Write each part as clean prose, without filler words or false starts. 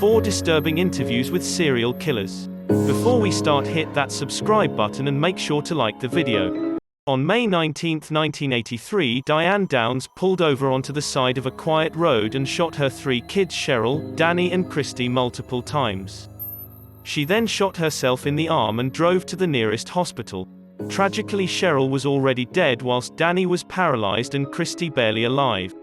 4 disturbing interviews with serial killers. Before we start, hit that subscribe button and make sure to like the video. On May 19, 1983, Diane Downs pulled over onto the side of a quiet road and shot her 3 kids, Cheryl, Danny and Christy, multiple times. She then shot herself in the arm and drove to the nearest hospital. Tragically, Cheryl was already dead whilst Danny was paralyzed and Christy barely alive.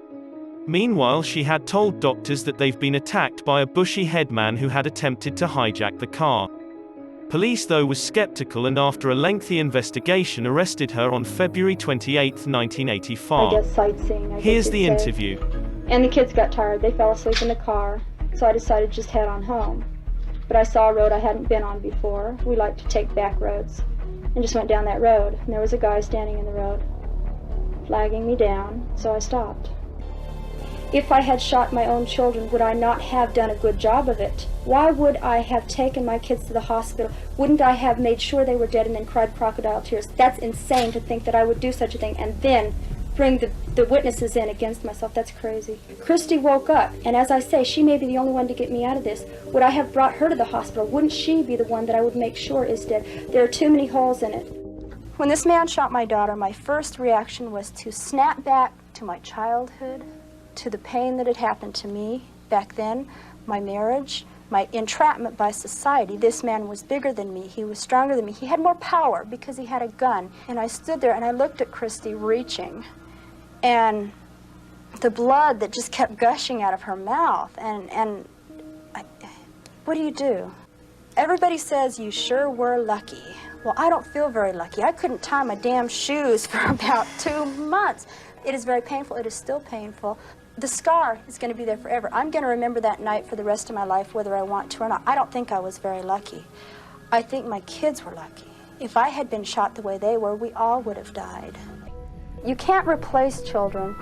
Meanwhile, she had told doctors that they've been attacked by a bushy-head man who had attempted to hijack the car. Police, though, was skeptical and after a lengthy investigation arrested her on February 28, 1985. I guess sightseeing. Here's the interview. And the kids got tired. They fell asleep in the car, so I decided to just head on home. But I saw a road I hadn't been on before. We like to take back roads. And just went down that road. And there was a guy standing in the road, flagging me down, so I stopped. If I had shot my own children, would I not have done a good job of it? Why would I have taken my kids to the hospital? Wouldn't I have made sure they were dead and then cried crocodile tears? That's insane to think that I would do such a thing and then bring the witnesses in against myself. That's crazy. Christy woke up, and as I say, she may be the only one to get me out of this. Would I have brought her to the hospital? Wouldn't she be the one that I would make sure is dead? There are too many holes in it. When this man shot my daughter, my first reaction was to snap back to my childhood, to the pain that had happened to me back then, my marriage, my entrapment by society. This man was bigger than me. He was stronger than me. He had more power because he had a gun. And I stood there and I looked at Christy reaching, and the blood that just kept gushing out of her mouth. What do you do? Everybody says you sure were lucky. Well, I don't feel very lucky. I couldn't tie my damn shoes for about 2 months. It is very painful. It is still painful. The scar is going to be there forever. I'm going to remember that night for the rest of my life, whether I want to or not. I don't think I was very lucky. I think my kids were lucky. If I had been shot the way they were, we all would have died. You can't replace children,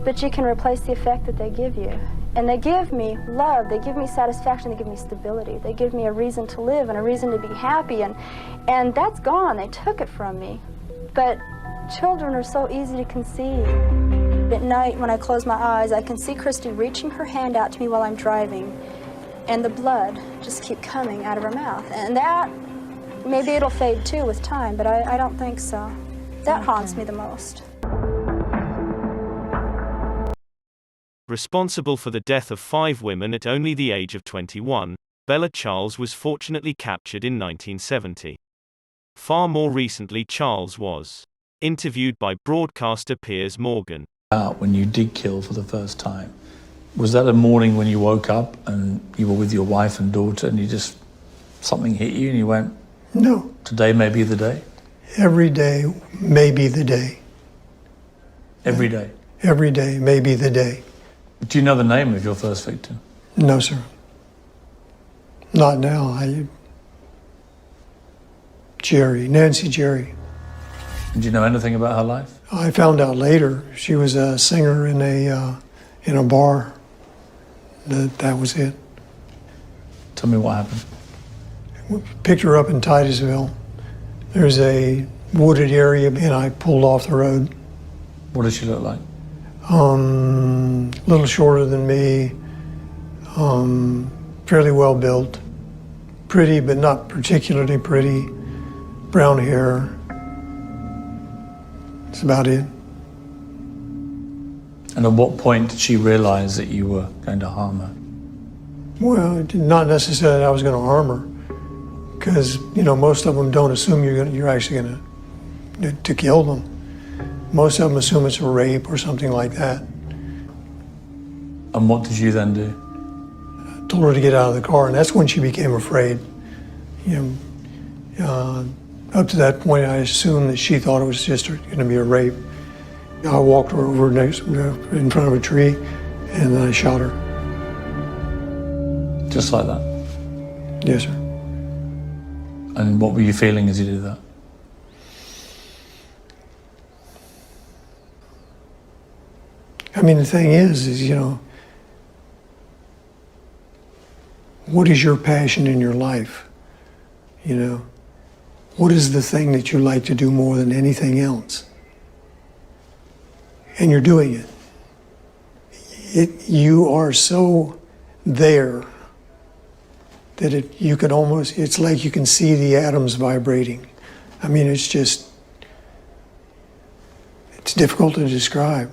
but you can replace the effect that they give you. And they give me love, they give me satisfaction, they give me stability. They give me a reason to live and a reason to be happy, and that's gone. They took it from me. But children are so easy to conceive. At night, when I close my eyes, I can see Christy reaching her hand out to me while I'm driving, and the blood just keep coming out of her mouth. And that, maybe it'll fade too with time, but I don't think so. That haunts me the most. Responsible for the death of 5 women at only the age of 21, Bella Charles was fortunately captured in 1970. Far more recently, Charles was interviewed by broadcaster Piers Morgan. When you did kill for the first time, was that a morning when you woke up and you were with your wife and daughter and something hit you and you went, no, today may be the day? every day may be the day. Every day? Every day may be the day. Do you know the name of your first victim? No, sir. Not now. Nancy Jerry. Do you know anything about her life? I found out later she was a singer in a bar. That was it. Tell me what happened. We picked her up in Titusville. There's a wooded area, and I pulled off the road. What did she look like? A little shorter than me, fairly well built, pretty but not particularly pretty, brown hair. That's about it. And at what point did she realize that you were going to harm her? Well, not necessarily that I was going to harm her, because most of them don't assume you're actually going to kill them. Most of them assume it's a rape or something like that. And what did you then do? I told her to get out of the car, and that's when she became afraid. Up to that point, I assumed that she thought it was just going to be a rape. I walked her over in front of a tree, and then I shot her. Just like that? Yes, sir. And what were you feeling as you did that? I mean, the thing is, what is your passion in your life? What is the thing that you like to do more than anything else? And you're doing it. You are so there that you could almost, it's like you can see the atoms vibrating. I mean, it's difficult to describe.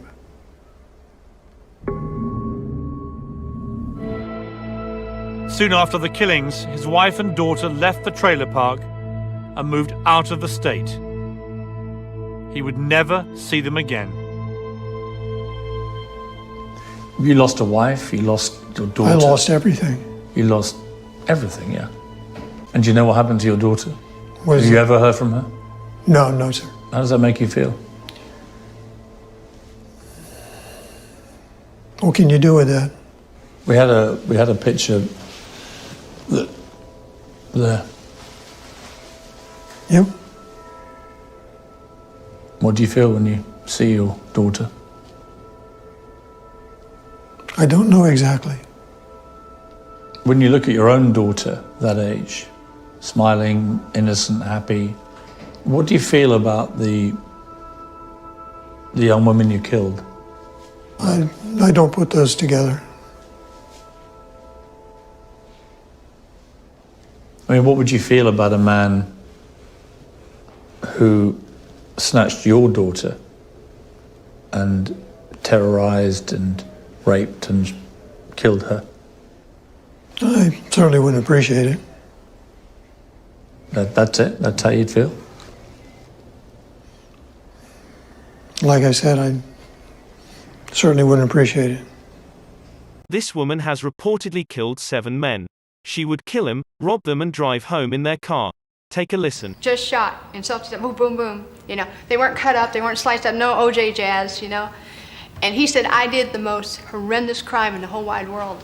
Soon after the killings, his wife and daughter left the trailer park and moved out of the state. He would never see them again. You lost a wife, you lost your daughter. I lost everything. You lost everything, yeah. And do you know what happened to your daughter? Was Have you ever heard from her? No, sir. How does that make you feel? What can you do with that? We had a picture there. Yep. What do you feel when you see your daughter? I don't know exactly. When you look at your own daughter, that age, smiling, innocent, happy, what do you feel about the young women you killed? I don't put those together. I mean, what would you feel about a man who snatched your daughter and terrorized and raped and killed her? I certainly wouldn't appreciate it. That's it? That's how you'd feel? Like I said, I certainly wouldn't appreciate it. This woman has reportedly killed 7 men. She would kill him, rob them and drive home in their car. Take a listen. Just shot in self-defense, boom, boom, boom. You know, they weren't cut up, they weren't sliced up, no OJ jazz, you know. And he said, I did the most horrendous crime in the whole wide world.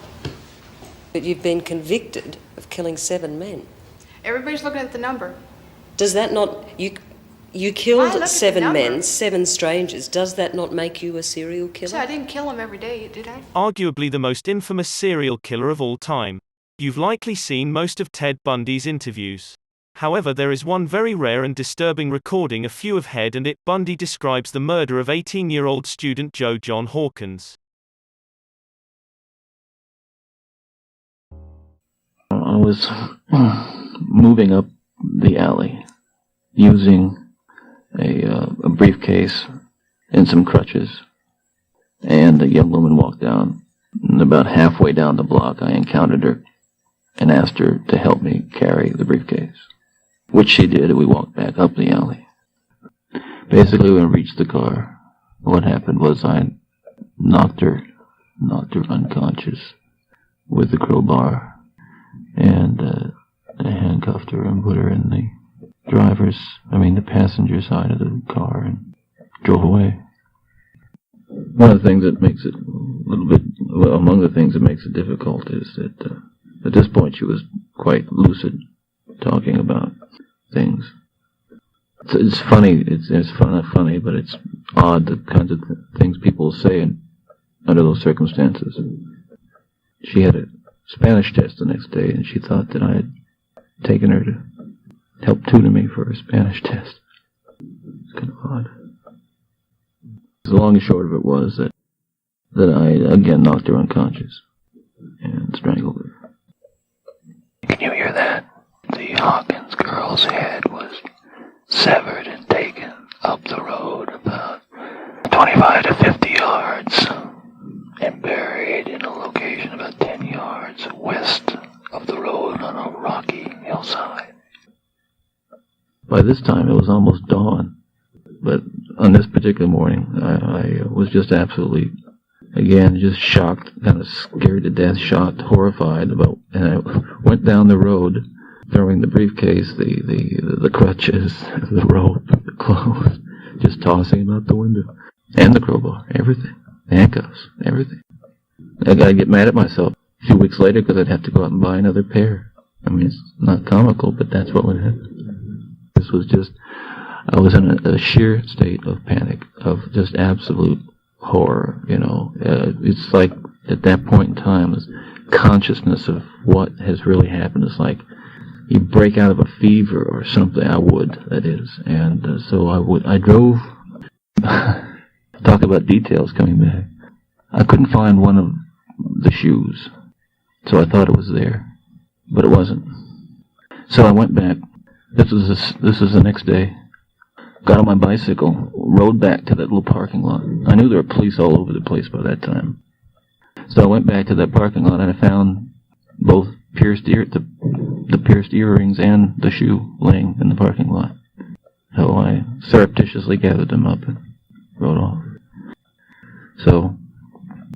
But you've been convicted of killing 7 men. Everybody's looking at the number. Does that not, you I look killed at the 7 number. men, 7 strangers. Does that not make you a serial killer? So I didn't kill him every day, did I? Arguably the most infamous serial killer of all time. You've likely seen most of Ted Bundy's interviews. However, there is one very rare and disturbing recording a few have heard, and it Bundy describes the murder of 18-year-old student Joe John Hawkins. I was moving up the alley using a briefcase and some crutches, and a young woman walked down. And about halfway down the block, I encountered her and asked her to help me carry the briefcase, which she did, and we walked back up the alley. Basically, when we reached the car, what happened was I knocked her unconscious with the crowbar, and I handcuffed her and put her in the the passenger side of the car and drove away. One of the things that makes it among the things that makes it difficult is that at this point she was quite lucid, talking about things. It's funny, it's not funny, but it's odd the kinds of things people say under those circumstances. She had a Spanish test the next day, and she thought that I had taken her to help tutor me for a Spanish test. It's kind of odd. The long and short of it was that I again knocked her unconscious and strangled her. Can you hear that? The Hawkins girl's head was severed and taken up the road about 25 to 50 yards and buried in a location about 10 yards west of the road on a rocky hillside. By this time, it was almost dawn, but on this particular morning, I was just absolutely, again, just shocked, kind of scared to death, shocked, horrified and I went down the road, throwing the briefcase, the crutches, the rope, the clothes, just tossing them out the window, and the crowbar, everything, the handcuffs, everything. I gotta get mad at myself a few weeks later because I'd have to go out and buy another pair. I mean, it's not comical, but that's what would happen. This was just, I was in a sheer state of panic, of just absolute horror, you know. It's like, at that point in time, this consciousness of what has really happened is like, you break out of a fever or something. I would, that is. And so I drove, talk about details coming back. I couldn't find one of the shoes, so I thought it was there. but it wasn't. So I went back. This is the next day. Got on my bicycle, rode back to that little parking lot. I knew there were police all over the place by that time. So I went back to that parking lot and I found both the pierced earrings and the shoe laying in the parking lot. So I surreptitiously gathered them up and rode off. So